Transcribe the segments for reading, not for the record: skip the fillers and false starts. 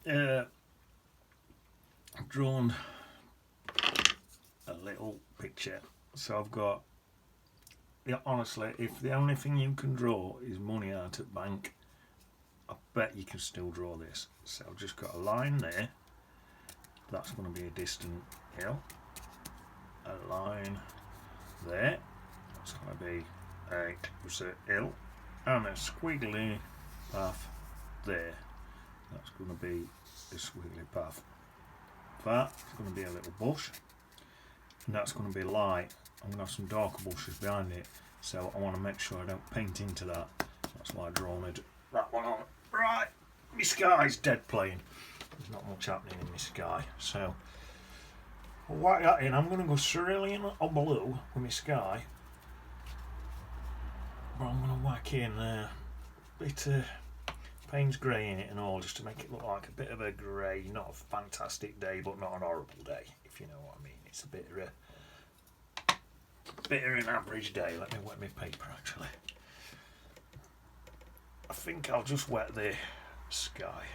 I've drawn a little picture. So I've got, yeah, honestly, if the only thing you can draw is money out at bank, I bet you can still draw this. So I've just got a line there. That's going to be a distant hill. A line there. That's going to be a hill. And a squiggly path there. That's going to be a squiggly path. That's going to be a little bush. And that's going to be light. I'm going to have some darker bushes behind it. So I want to make sure I don't paint into that. That's why I've drawn that one on. Right, my sky's dead plain. There's not much happening in my sky. So I'll whack that in. I'm going to go cerulean or blue with my sky. But I'm going to whack in a bit of Payne's grey in it and all, just to make it look like a bit of a grey. Not a fantastic day, but not an horrible day, if you know what I mean. It's a bit of an average day. Let me wet my paper actually. I think I'll just wet the sky.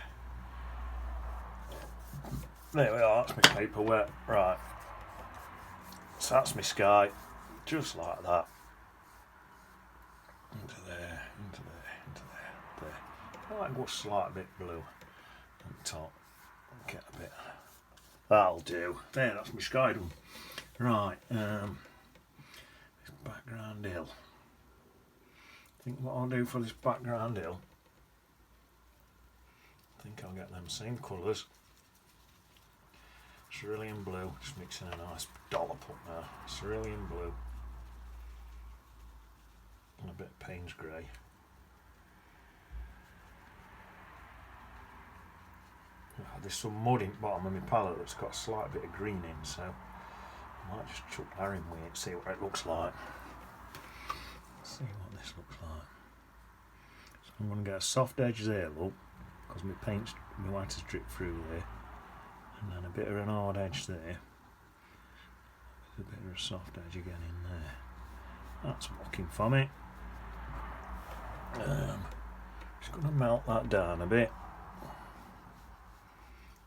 There we are, that's my paper wet. Right. So that's my sky. Just like that. Into there, into there, into there, there. I like to go slight bit blue on top. Get a bit. That'll do. There, that's my sky done. Right, this background hill. I think what I'll do for this background hill, I think I'll get them same colours. Cerulean blue, just mixing a nice dollop up now. Cerulean blue. And a bit of Payne's grey. There's some mud in the bottom of my palette that's got a slight bit of green in, so I might just chuck that in with it, see what it looks like. See what this looks like. So I'm going to get a soft edge there, look, because my white has dripped through there, and then a bit of an hard edge there. There's a bit of a soft edge again in there. That's working for me. Just going to melt that down a bit.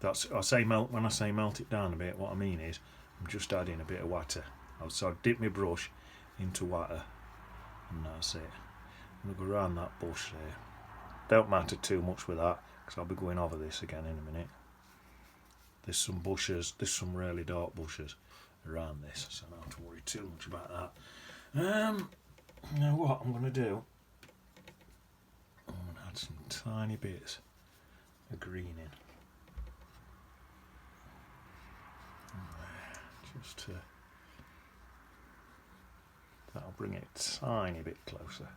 When I say melt it down a bit, what I mean is I'm just adding a bit of water. So I dip my brush into water, and that's it. I'm going to go around that bush there. Don't matter too much with that, because I'll be going over this again in a minute. There's some bushes, there's some really dark bushes around this, so I don't have to worry too much about that. Now what I'm going to do, I'm going to add some tiny bits of green in. Just to, that'll bring it a tiny bit closer.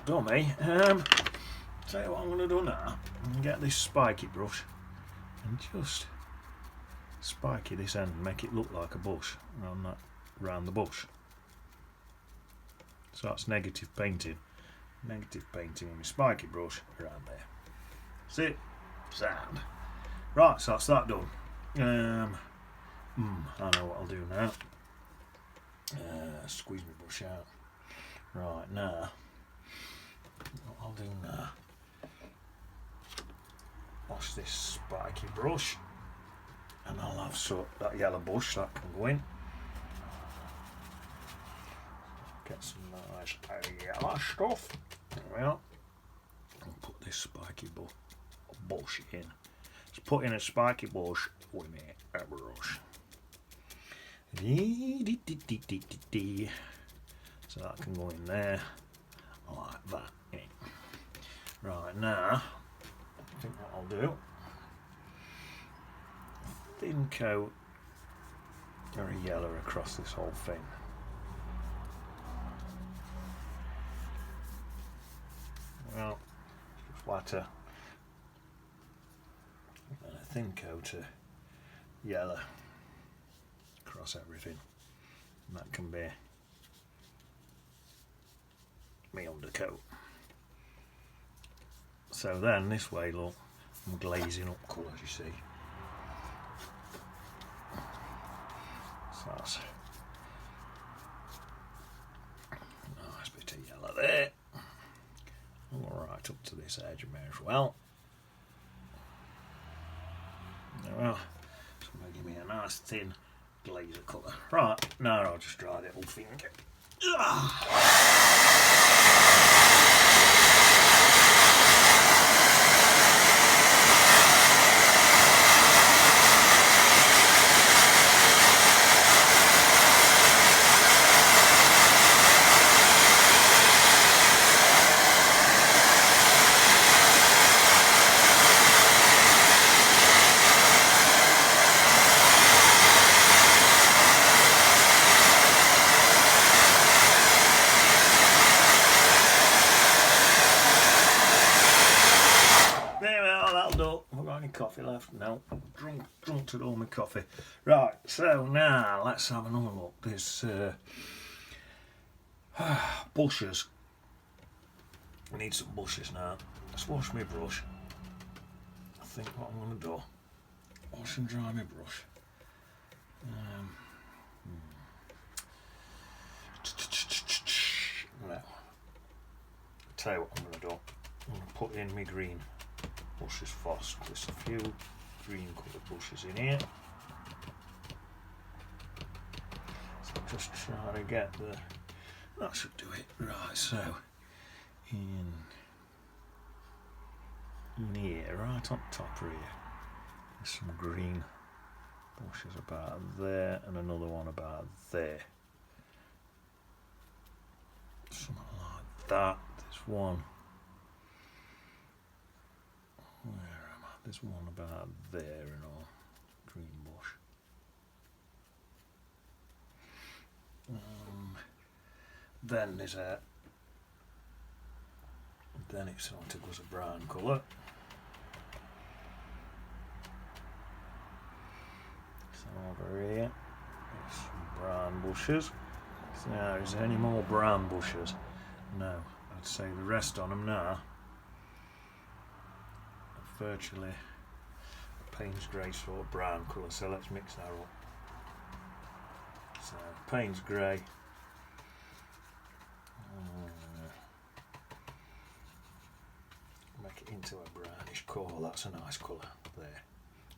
Dummy. Tell you what I'm going to do now. I'm going to get this spiky brush and just spiky this end and make it look like a bush around the bush. So that's negative painting. Negative painting with my spiky brush around there. See it? Sound. Right, so that's that done. I know what I'll do now. Squeeze my brush out. Right, now what I'll do now, wash this spiky brush, and I'll have that yellow bush that can go in. Get some nice yellow stuff. There we are. And put this spiky bush in. Just put in a spiky bush with me a brush. So that can go in there like that. Right, now I think what I'll do, thin coat very yellow across this whole thing. Well, flatter and a thin coat of yellow across everything, and that can be my undercoat. So then this way, look, I'm glazing up colours, you see. So right up to this edge of me as well. There we are. So I'm going to give me a nice thin glazer colour. Right, now I'll just dry the little finger. Coffee left? No, drunk to all my coffee. Right, so now let's have another look. There's bushes. We need some bushes now. Let's wash my brush. I think what I'm going to do, wash and dry my brush. Now, I'll tell you what I'm going to do. I'm going to put in my green bushes first. There's a few green coloured bushes in here. So I'm just trying to get the... That should do it. Right, so in here, right on top here, there's some green bushes about there and another one about there. Something like that. There's one. Where am I? There's one about there and all. Green bush. Then there's a... Then it sort of goes a brown colour. So over here, there's some brown bushes. So now, is there any more brown bushes? No. I'd say the rest on them now. Virtually a Payne's grey sort of brown colour, so let's mix that up. So Payne's grey, make it into a brownish colour. That's a nice colour there.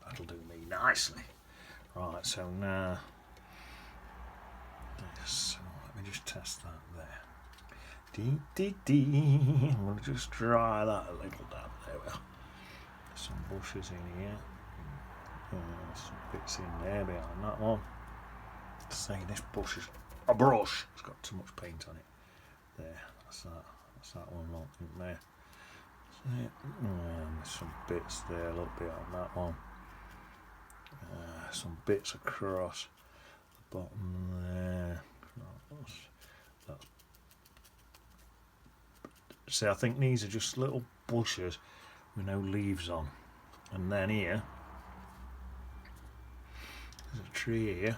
That'll do me nicely. Right, so now this. Let me just test that there. I'm going to just dry that a little down. There we are. Some bushes in here, some bits in there behind that one. Say this bush is a brush. It's got too much paint on it. There, that's that. That's that one. Look in there. And there's some bits there. A little bit on that one. Some bits across the bottom there. See, I think these are just little bushes with no leaves on. And then here, there's a tree here.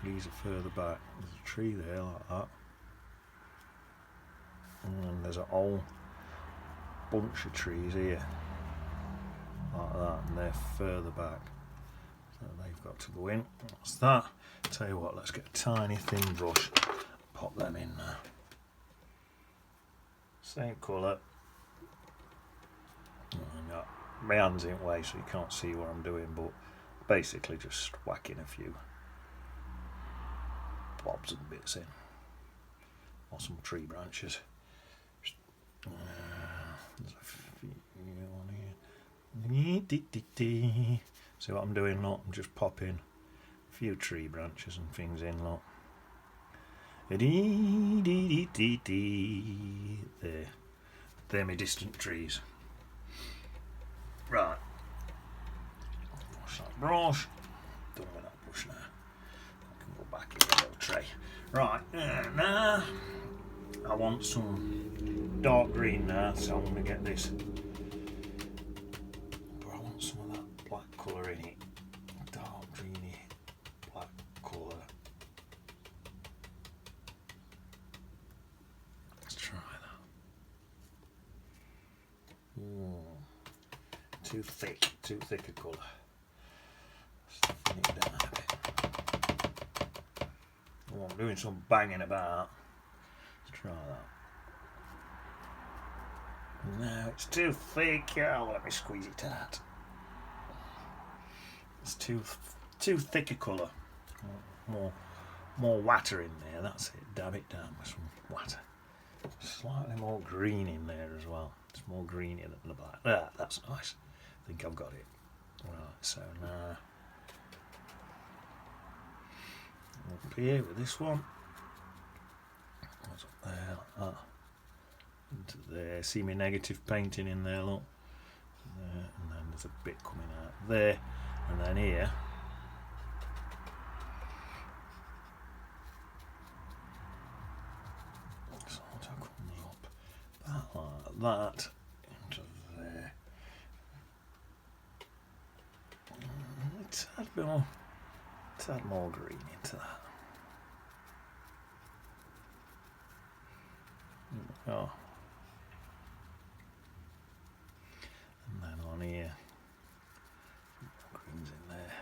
These are further back. There's a tree there like that. And there's a whole bunch of trees here. Like that. And they're further back. So they've got to go in. That's that. Tell you what, let's get a tiny thin brush. Pop them in there. Same colour. My hand's in the way so you can't see what I'm doing, but basically just whacking a few blobs and bits in, or some tree branches. There's a few on here. See what I'm doing? Look, I'm just popping a few tree branches and things in. Look. There. They're my distant trees. Right. Wash that brush. Done with that brush now. I can go back in the little tray. Right, now I want some dark green now, so I'm going to get this. But I want some of that black colour in it. Dark greeny black colour. Let's try that. Too thick a colour. Let's thin it down a bit. Oh, I'm doing some banging about. Let's try No, it's too thick. Oh, let me squeeze it out. It's too thick a colour. More water in there. That's it. Dab it down with some water. Slightly more green in there as well. It's more greeny than the black. Ah, that's nice. I think I've got it. Right, so now up here with this one. What's up there? Like that. Into there. See me negative painting in there, look. There, and then there's a bit coming out there. And then here. Sort of comes up. That like that. Into there. Let's add more green into that. Oh. And then on here, greens in there.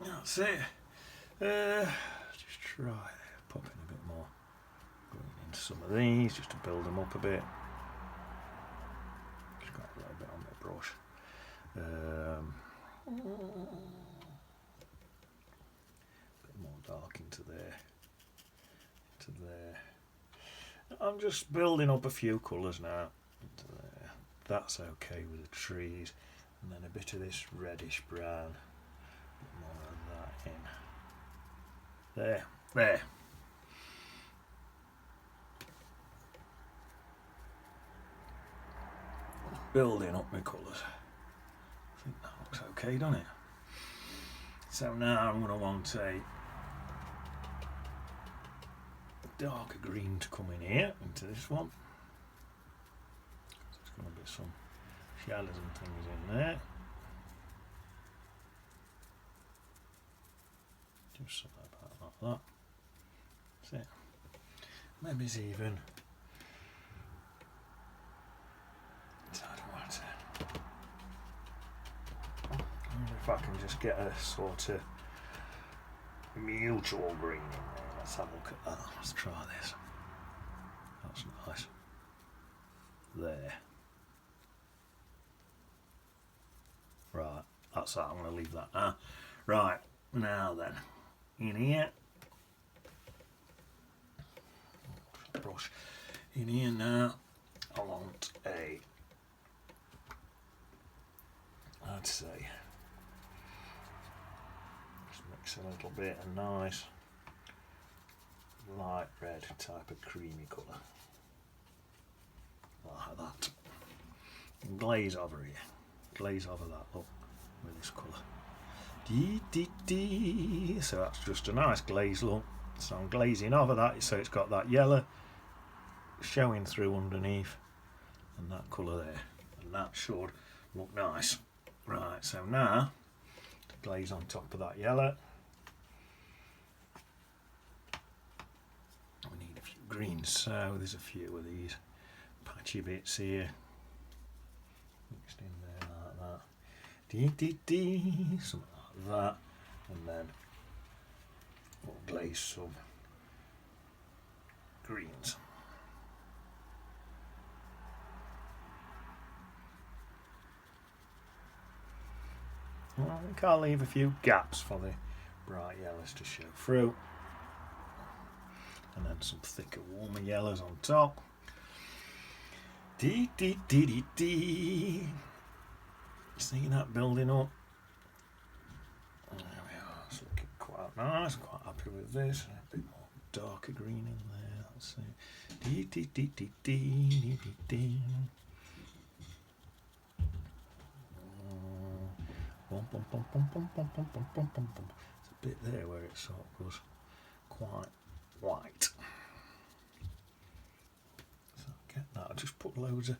That's it. Just try popping a bit more green into some of these just to build them up a bit. Just got a little bit on my brush. Bit more dark into there. There. I'm just building up a few colours now. Into there. That's okay with the trees, and then a bit of this reddish brown. A bit more of that in. There. Building up my colours. I think that looks okay, doesn't it? So now I'm going to want a darker green to come in here into this one. There's going to be some shadows and things in there. Just something about like that. That's it. Maybe it's even. I wonder if I can just get a sort of mutual green in there. Let's have a look at that. Let's try this. That's nice. There. Right, that's that. I'm going to leave that now. Right, now then, in here. Brush. In here now, I want I'd say, just mix a little bit of nice light red type of creamy colour, like that, and glaze over here, glaze over that look with this colour. So that's just a nice glaze look. So I'm glazing over that so it's got that yellow showing through underneath and that colour there, and that should look nice. Right, so now to glaze on top of that yellow, we need a few greens. So there's a few of these patchy bits here mixed in there like that. Something like that, and then we'll glaze some greens. I think I'll leave a few gaps for the bright yellows to show through, and then some thicker, warmer yellows on top. See that building up? There we are. It's looking quite nice. Quite happy with this. A bit more darker green in there. Let's see. There's a bit there where it sort of goes quite white. So get that. I just put loads of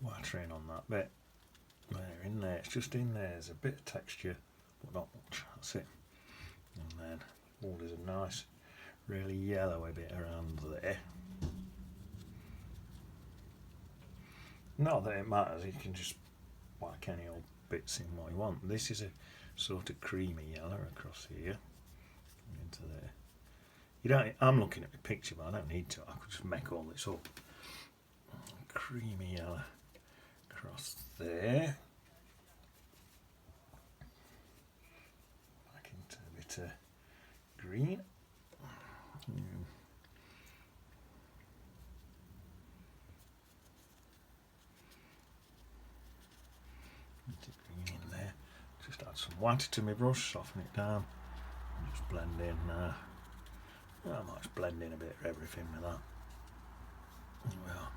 water in on that bit. There, in there. It's just in there. There's a bit of texture, but not much. That's it. And then, oh, there's a nice, really yellowy bit around there. Not that it matters. You can just whack any old bits in what you want. This is a sort of creamy yellow across here into there. You don't. I'm looking at the picture, but I don't need to. I could just make all this up. creamy yellow across there. Back into a bit of green. Green in there. Just add some white to my brush, soften it down, and just blend in. I might just blend in a bit of everything with that. Well.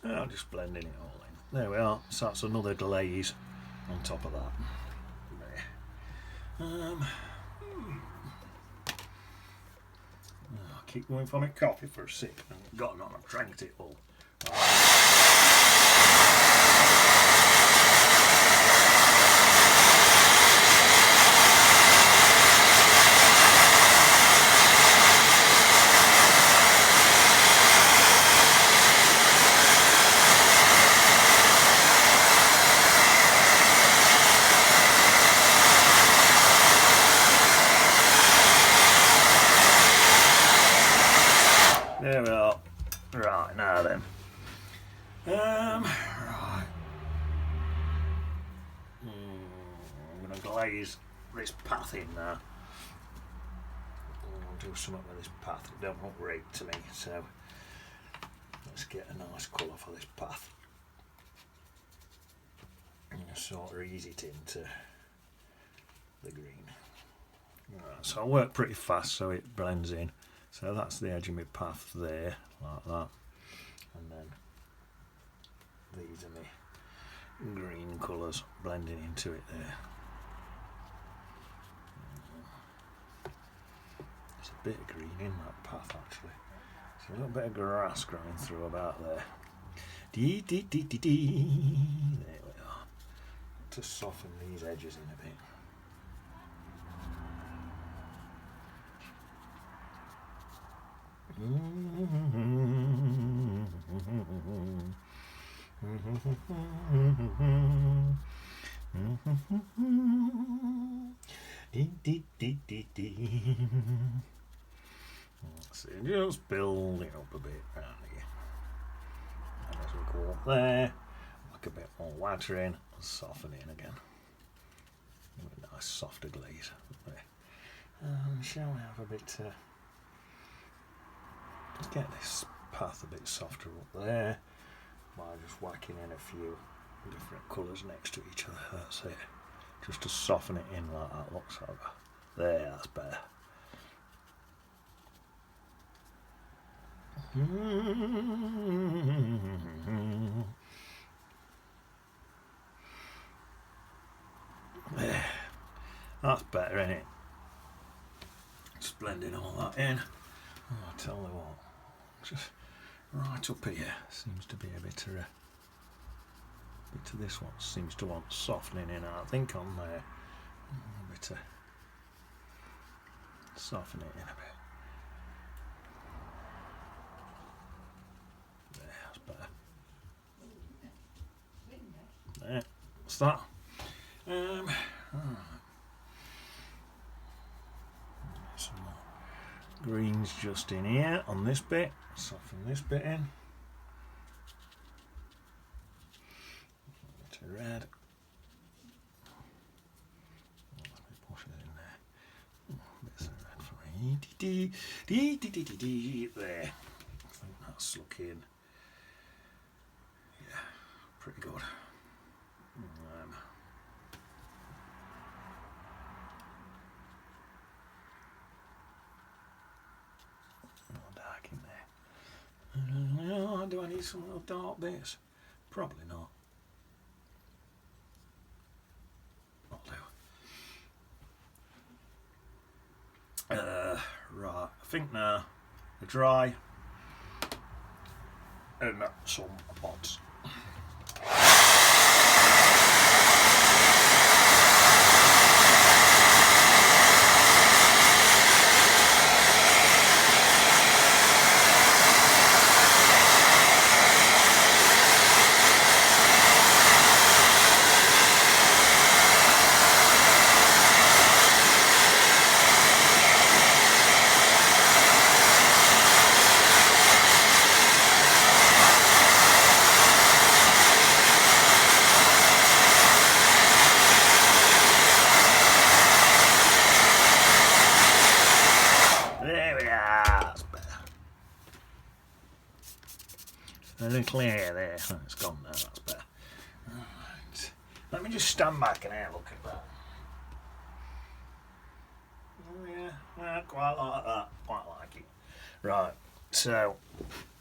I'll just blending it all in. There we are. So that's another glaze on top of that. I'll keep going for my coffee for a sip. I've gotten on, I've drank it all. There we are. Right, now then. Right. I'm going to glaze this path in now. I'll do something with this path. It don't look right to me, so let's get a nice colour for this path. And sort of ease it into the green. Right, so I work pretty fast so it blends in. So that's the edge of my path there, like that. And then these are my green colours blending into it there. There's a bit of green in that path actually. There's a little bit of grass growing through about there. There we are. To soften these edges in a bit. So just building up a bit around here. And as we go up there, like a bit more water in, and soften in again. A nice softer glaze up there. Shall we have a bit get this path a bit softer up there by just whacking in a few different colours next to each other. That's it. Just to soften it in like that looks like that. There, that's better. There. That's better, isn't it? Just blending all that in. Oh, I tell you what, just right up here seems to be a bit of this one seems to want softening in. I think on there, a bit of soften it in a bit. There, that's better. There, what's that? Some more greens just in here on this bit. Soften this bit in. A bit of red. Let me push it in there. Bits of red for me. There. I think that's looking, yeah, pretty good. Do I need some more dark bits? Probably not. I'll do. Right, I think now they're dry and some pots. A little hair there. Oh, it's gone now, that's better. Right. Let me just stand back and have a look at that. Oh yeah, I quite like that. Quite like it. Right, so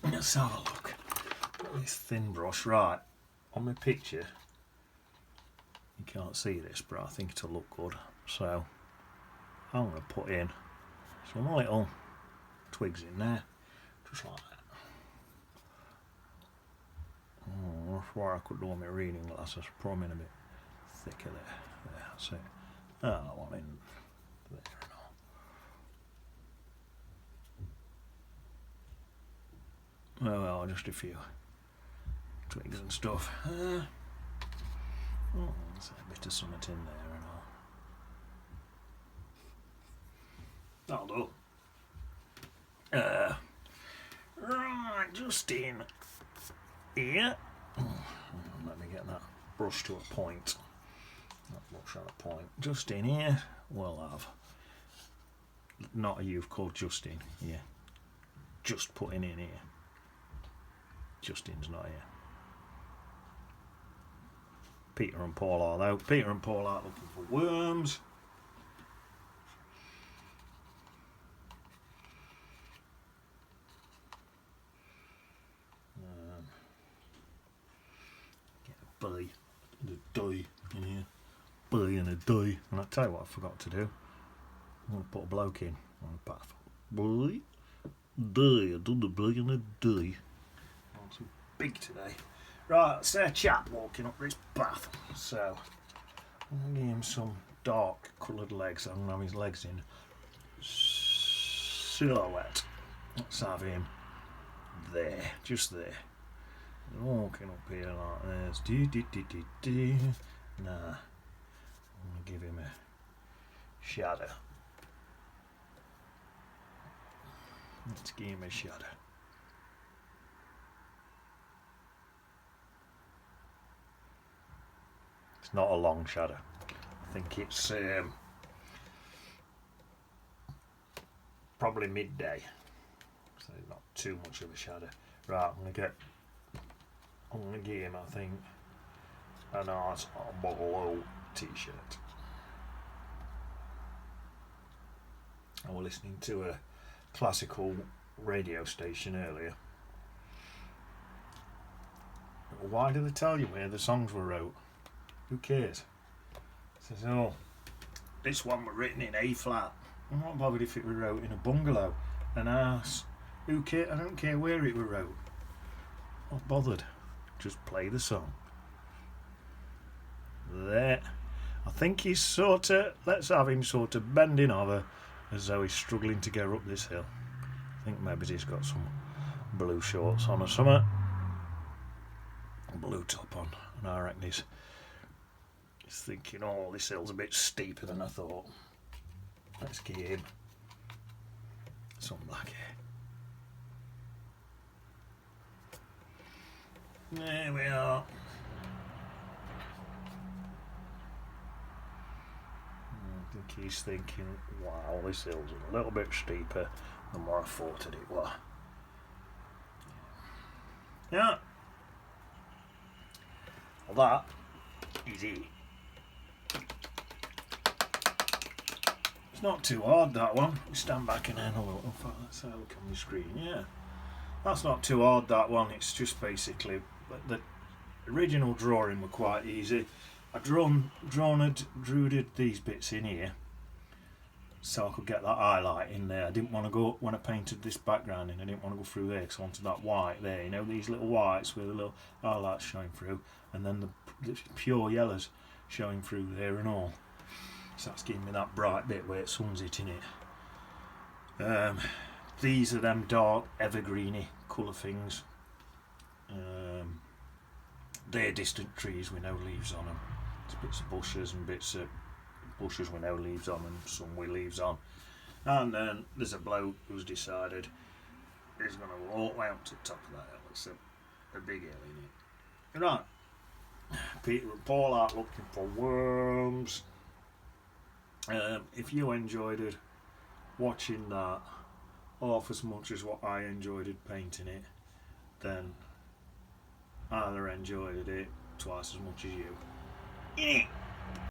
let's have a look at this thin brush. Right, on my picture, you can't see this, but I think it'll look good. So I'm going to put in some little twigs in there, just like that. Oh, that's where I could do with my reading glasses. Put them in a bit thicker there. There, that's it. Oh, one in there and all. Oh well, just a few twigs and stuff. Oh, there's a bit of something in there and all. That'll do. Right, just in here. Let me get that brush to a point. That brush at a point. Just in here, we'll have not a youth called Justin. Yeah, just putting in here. Justin's not here. Peter and Paul are though. Peter and Paul are looking for worms. Get a bee and a die in here. Bee and a die. And I'll tell you what I forgot to do. I'm going to put a bloke in on the path. Bee, die. I done the bee and a die. Oh, so big today. Right, it's a chap walking up this path. So I'm going to give him some dark coloured legs. I'm going to have his legs in silhouette. Let's have him there, just there. Walking up here like this. Nah, I'm going to give him a shadow. Let's give him a shadow. It's not a long shadow. I think it's probably midday, so not too much of a shadow. Right, I'm gonna give him, I think, a nice blue t-shirt. I was listening to a classical radio station earlier. Why do they tell you where the songs were wrote? Who cares? It says, oh, this one was written in A flat. I'm not bothered if it was wrote in a bungalow, an house. Who cares? I don't care where it was wrote. Not bothered. Just play the song. There. I think he's sort of, let's have him sort of bending over as though he's struggling to get up this hill. I think maybe he's got some blue shorts on or something. Blue top on. And I reckon he's thinking, oh, this hill's a bit steeper than I thought. Let's give him some black hair. There we are. I think he's thinking, wow, this hill's a little bit steeper than what I thought it was. Yeah. Well, that is it. It's not too hard, that one. Stand back and have a look. In fact, let's have a look on the screen. Yeah. That's not too hard, that one. It's just basically, the original drawing were quite easy. I drew these bits in here so I could get that highlight in there. I didn't want to go, when I painted this background in, I didn't want to go through there because I wanted that white there, you know, these little whites with the little highlights showing through, and then the pure yellows showing through there and all. So that's giving me that bright bit where the sun's hitting it. These are them dark evergreeny colour things. They're distant trees with no leaves on them. It's bits of bushes and bits of bushes with no leaves on and some with leaves on. And then there's a bloke who's decided he's going to walk way up to the top of that hill. It's a big hill in it. Right. Peter and Paul are looking for worms. If you enjoyed it, watching that half as much as what I enjoyed it painting it, then either enjoyed it twice as much as you.